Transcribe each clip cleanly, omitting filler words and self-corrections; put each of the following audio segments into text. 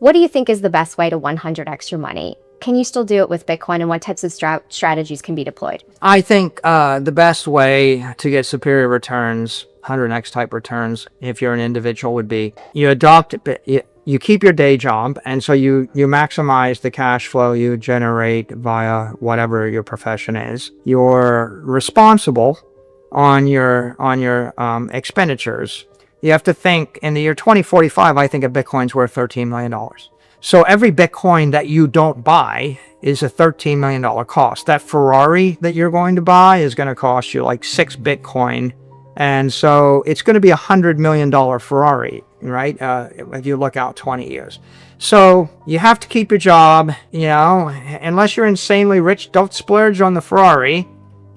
What do you think is the best way to 100x your money? Can you still do it with Bitcoin, and what types of strategies can be deployed? I think the best way to get superior returns, 100x type returns, if you're an individual, would be you keep your day job, and so you maximize the cash flow you generate via whatever your profession is. You're responsible on your expenditures. You have to think, in the year 2045, I think a Bitcoin's worth $13 million. So every Bitcoin that you don't buy is a $13 million cost. That Ferrari that you're going to buy is going to cost you like 6 Bitcoin. And so it's going to be a $100 million Ferrari, right? If you look out 20 years. So you have to keep your job, unless you're insanely rich, don't splurge on the Ferrari.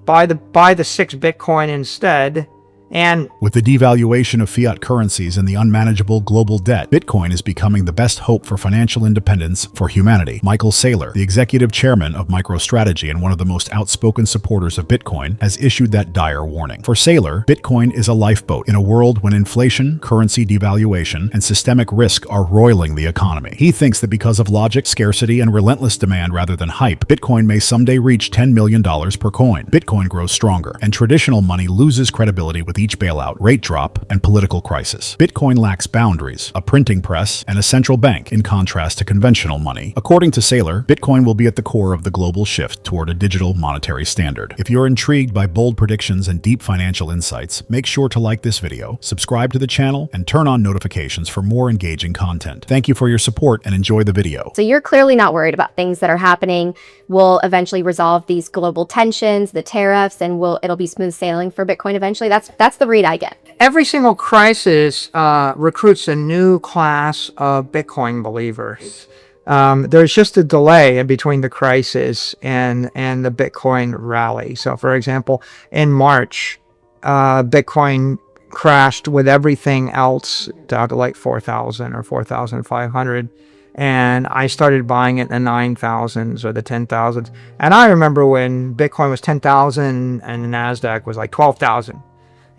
Buy the 6 Bitcoin instead. And with the devaluation of fiat currencies and the unmanageable global debt, Bitcoin is becoming the best hope for financial independence for humanity. Michael Saylor, the executive chairman of MicroStrategy and one of the most outspoken supporters of Bitcoin, has issued that dire warning. For Saylor, Bitcoin is a lifeboat in a world when inflation, currency devaluation, and systemic risk are roiling the economy. He thinks that because of logic, scarcity, and relentless demand rather than hype, Bitcoin may someday reach $10 million per coin. Bitcoin grows stronger, and traditional money loses credibility with each bailout, rate drop, and political crisis. Bitcoin lacks boundaries, a printing press, and a central bank, in contrast to conventional money. According to Saylor, Bitcoin will be at the core of the global shift toward a digital monetary standard. If you're intrigued by bold predictions and deep financial insights, make sure to like this video, subscribe to the channel, and turn on notifications for more engaging content. Thank you for your support and enjoy the video. So you're clearly not worried about things that are happening will eventually resolve these global tensions, the tariffs, and it'll be smooth sailing for Bitcoin eventually. That's the read I get. Every single crisis recruits a new class of Bitcoin believers. There's just a delay in between the crisis and the Bitcoin rally. So, for example, in March, Bitcoin crashed with everything else down to like 4,000 or 4,500. And I started buying it in the 9,000s or the 10,000s. And I remember when Bitcoin was 10,000 and the NASDAQ was like 12,000.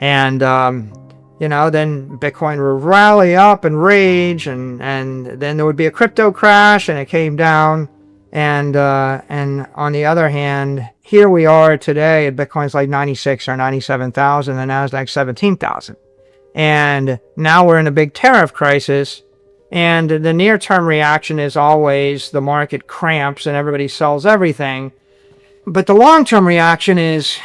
And, then Bitcoin would rally up and rage, and then there would be a crypto crash and it came down. And on the other hand, here we are today, and Bitcoin's like 96 or 97,000, and NASDAQ 17,000. And now we're in a big tariff crisis. And the near-term reaction is always the market cramps and everybody sells everything. But the long-term reaction is,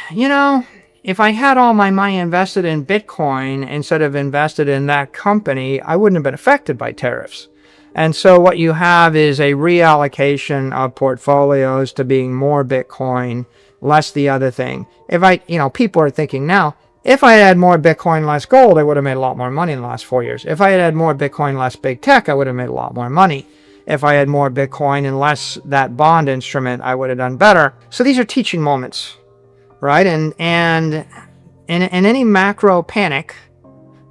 if I had all my money invested in Bitcoin instead of invested in that company, I wouldn't have been affected by tariffs. And so what you have is a reallocation of portfolios to being more Bitcoin, less the other thing. People are thinking now, if I had more Bitcoin, less gold, I would have made a lot more money in the last 4 years. If I had more Bitcoin, less big tech, I would have made a lot more money. If I had more Bitcoin and less that bond instrument, I would have done better. So these are teaching moments, right? And in any macro panic,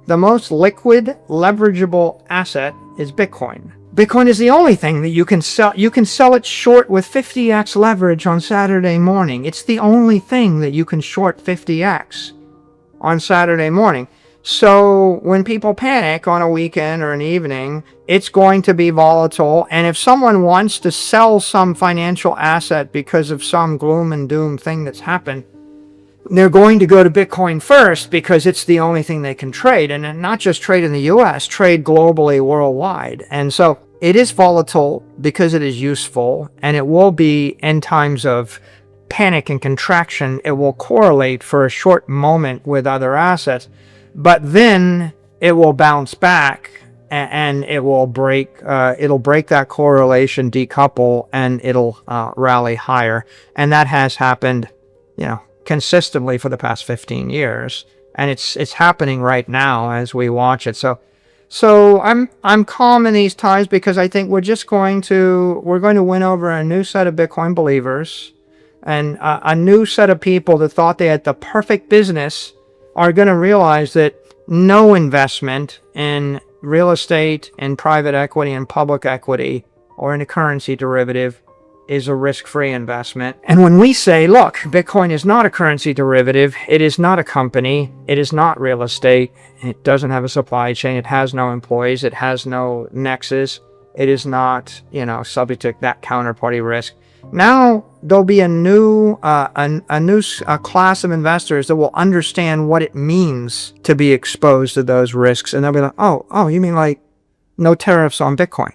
the most liquid, leverageable asset is Bitcoin. Bitcoin is the only thing that you can sell. You can sell it short with 50x leverage on Saturday morning. It's the only thing that you can short 50x on Saturday morning. So when people panic on a weekend or an evening, it's going to be volatile. And if someone wants to sell some financial asset because of some gloom and doom thing that's happened, they're going to go to Bitcoin first because it's the only thing they can trade. And not just trade in the US, trade globally, worldwide. And so it is volatile because it is useful, and it will be in times of panic and contraction. It will correlate for a short moment with other assets, but then it will bounce back and it will it'll break that correlation, decouple, and it'll rally higher. And that has happened, consistently for the past 15 years. And it's happening right now as we watch it. So I'm calm in these times because I think we're going to win over a new set of Bitcoin believers. And a new set of people that thought they had the perfect business are going to realize that no investment in real estate, in private equity, in public equity, or in a currency derivative is a risk-free investment. And when we say, look, Bitcoin is not a currency derivative, it is not a company, it is not real estate, it doesn't have a supply chain, it has no employees, it has no nexus, It is not, subject to that counterparty risk. Now there'll be a new class of investors that will understand what it means to be exposed to those risks, and they'll be like, oh, you mean like no tariffs on Bitcoin?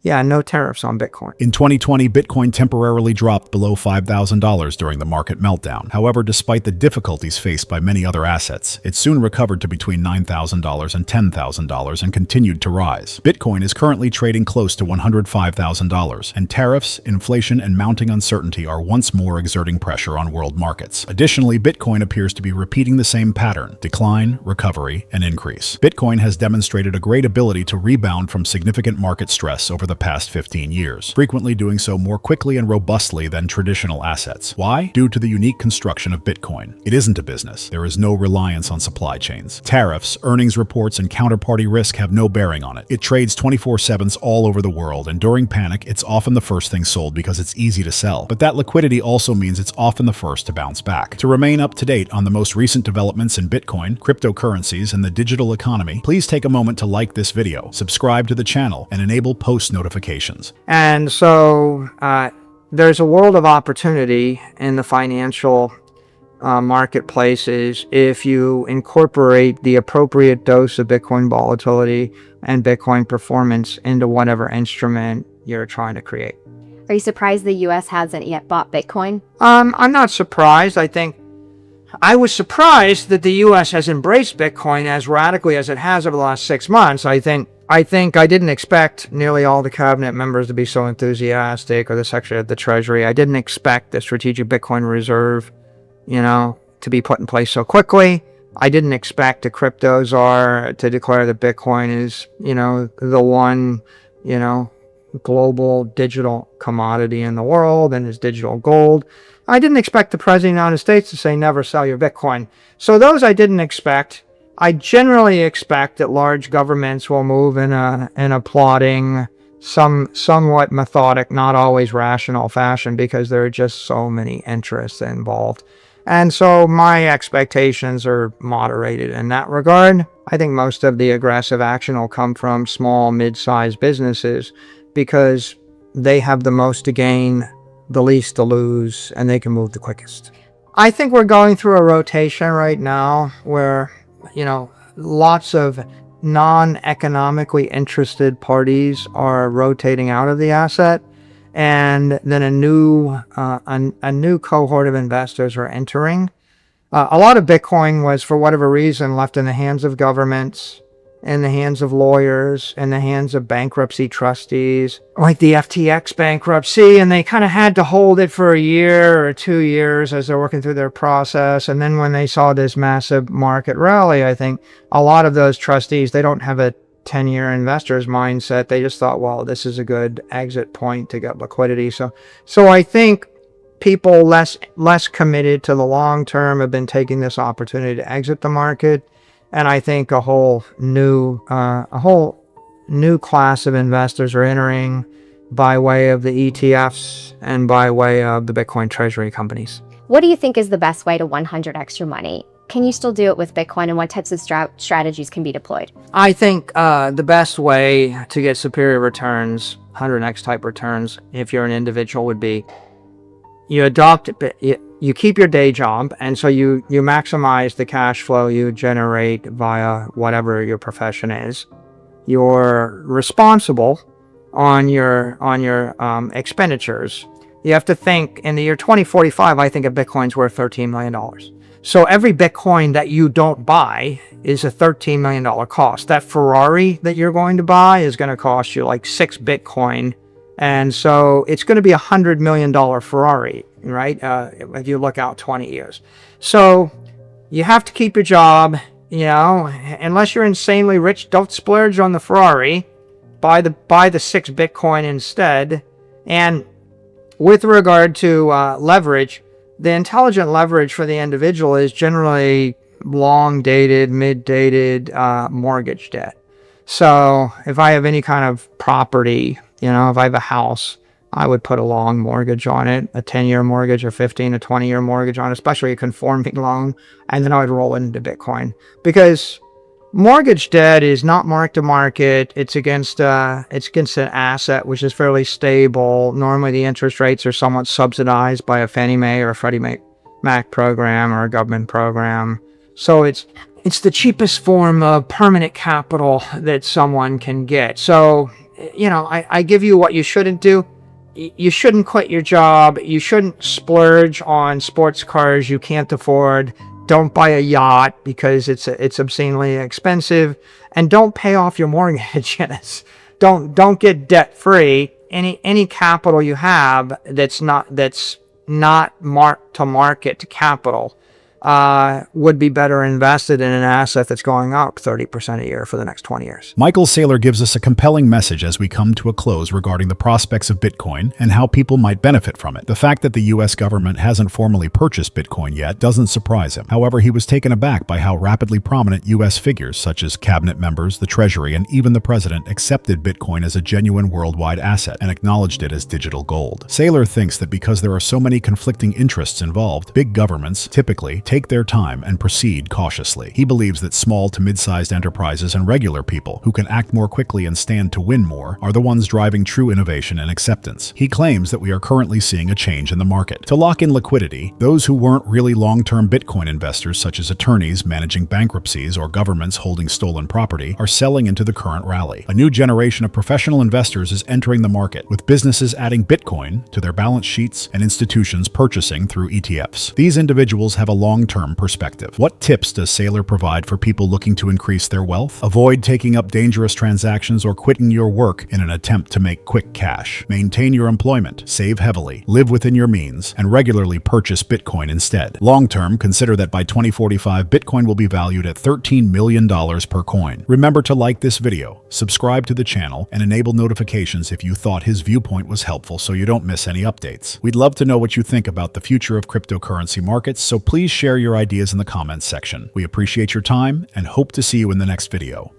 Yeah, no tariffs on Bitcoin. In 2020, Bitcoin temporarily dropped below $5,000 during the market meltdown. However, despite the difficulties faced by many other assets, it soon recovered to between $9,000 and $10,000 and continued to rise. Bitcoin is currently trading close to $105,000, and tariffs, inflation, and mounting uncertainty are once more exerting pressure on world markets. Additionally, Bitcoin appears to be repeating the same pattern: decline, recovery, and increase. Bitcoin has demonstrated a great ability to rebound from significant market stress over the past 15 years, frequently doing so more quickly and robustly than traditional assets. Why? Due to the unique construction of Bitcoin. It isn't a business. There is no reliance on supply chains. Tariffs, earnings reports, and counterparty risk have no bearing on it. It trades 24/7 all over the world, and during panic, it's often the first thing sold because it's easy to sell. But that liquidity also means it's often the first to bounce back. To remain up to date on the most recent developments in Bitcoin, cryptocurrencies, and the digital economy, please take a moment to like this video, subscribe to the channel, and enable post notifications. And so there's a world of opportunity in the financial marketplaces if you incorporate the appropriate dose of Bitcoin volatility and Bitcoin performance into whatever instrument you're trying to create. Are you surprised the US hasn't yet bought Bitcoin? I'm not surprised. I was surprised that the U.S. has embraced Bitcoin as radically as it has over the last 6 months. I didn't expect nearly all the cabinet members to be so enthusiastic, or the Secretary of the Treasury. I didn't expect the strategic Bitcoin reserve, to be put in place so quickly. I didn't expect the crypto czar to declare that Bitcoin is, the one, global digital commodity in the world and is digital gold. I didn't expect the President of the United States to say never sell your Bitcoin. So those I didn't expect. I generally expect that large governments will move in a plodding, somewhat methodic, not always rational fashion, because there are just so many interests involved. And so my expectations are moderated in that regard. I think most of the aggressive action will come from small, mid-sized businesses, because they have the most to gain, the least to lose, and they can move the quickest. I think we're going through a rotation right now where, lots of non-economically interested parties are rotating out of the asset, and then a new cohort of investors are entering. A lot of Bitcoin was, for whatever reason, left in the hands of governments, in the hands of lawyers, in the hands of bankruptcy trustees, like the FTX bankruptcy, and they kind of had to hold it for a year or 2 years as they're working through their process. And then when they saw this massive market rally, I think a lot of those trustees, they don't have a 10-year investor's mindset. They just thought, well, this is a good exit point to get liquidity. So I think people less committed to the long term have been taking this opportunity to exit the market. And I think a whole new class of investors are entering by way of the ETFs and by way of the Bitcoin Treasury companies. What do you think is the best way to 100x your money? Can you still do it with Bitcoin, and what types of strategies can be deployed? I think the best way to get superior returns, 100x type returns, if you're an individual, would be you keep your day job, and so you maximize the cash flow you generate via whatever your profession is. You're responsible on your expenditures. You have to think, in the year 2045, I think a Bitcoin's worth $13 million. So every Bitcoin that you don't buy is a $13 million cost. That Ferrari that you're going to buy is going to cost you like 6 Bitcoin. And so it's going to be $100 million Ferrari, right? If you look out 20 years. So you have to keep your job, unless you're insanely rich, don't splurge on the Ferrari. Buy the 6 Bitcoin instead. And with regard to leverage, the intelligent leverage for the individual is generally long-dated, mid-dated mortgage debt. So if I have any kind of property, if I have a house, I would put a long mortgage on it, a 10-year mortgage, a 15, a 20-year mortgage on it, especially a conforming loan, and then I would roll it into Bitcoin. Because Mortgage debt is not mark to market. It's against an asset which is fairly stable. Normally, the interest rates are somewhat subsidized by a Fannie Mae or a Freddie Mac program or a government program. So it's the cheapest form of permanent capital that someone can get. So, I give you what you shouldn't do. You shouldn't quit your job. You shouldn't splurge on sports cars you can't afford. Don't buy a yacht because it's obscenely expensive, and don't pay off your mortgages. Don't get debt free. Any capital you have that's not mark to market capital would be better invested in an asset that's going up 30% a year for the next 20 years. Michael Saylor gives us a compelling message as we come to a close regarding the prospects of Bitcoin and how people might benefit from it. The fact that the U.S. government hasn't formally purchased Bitcoin yet doesn't surprise him. However, he was taken aback by how rapidly prominent U.S. figures such as cabinet members, the Treasury, and even the president accepted Bitcoin as a genuine worldwide asset and acknowledged it as digital gold. Saylor thinks that because there are so many conflicting interests involved, big governments typically take their time and proceed cautiously. He believes that small to mid-sized enterprises and regular people who can act more quickly and stand to win more are the ones driving true innovation and acceptance. He claims that we are currently seeing a change in the market. To lock in liquidity, those who weren't really long-term Bitcoin investors, such as attorneys managing bankruptcies or governments holding stolen property, are selling into the current rally. A new generation of professional investors is entering the market, with businesses adding Bitcoin to their balance sheets and institutions purchasing through ETFs. These individuals have a long-term perspective. What tips does Saylor provide for people looking to increase their wealth? Avoid taking up dangerous transactions or quitting your work in an attempt to make quick cash. Maintain your employment, save heavily, live within your means, and regularly purchase Bitcoin instead. Long-term, consider that by 2045, Bitcoin will be valued at $13 million per coin. Remember to like this video, subscribe to the channel, and enable notifications if you thought his viewpoint was helpful so you don't miss any updates. We'd love to know what you think about the future of cryptocurrency markets, so please share your ideas in the comments section. We appreciate your time and hope to see you in the next video.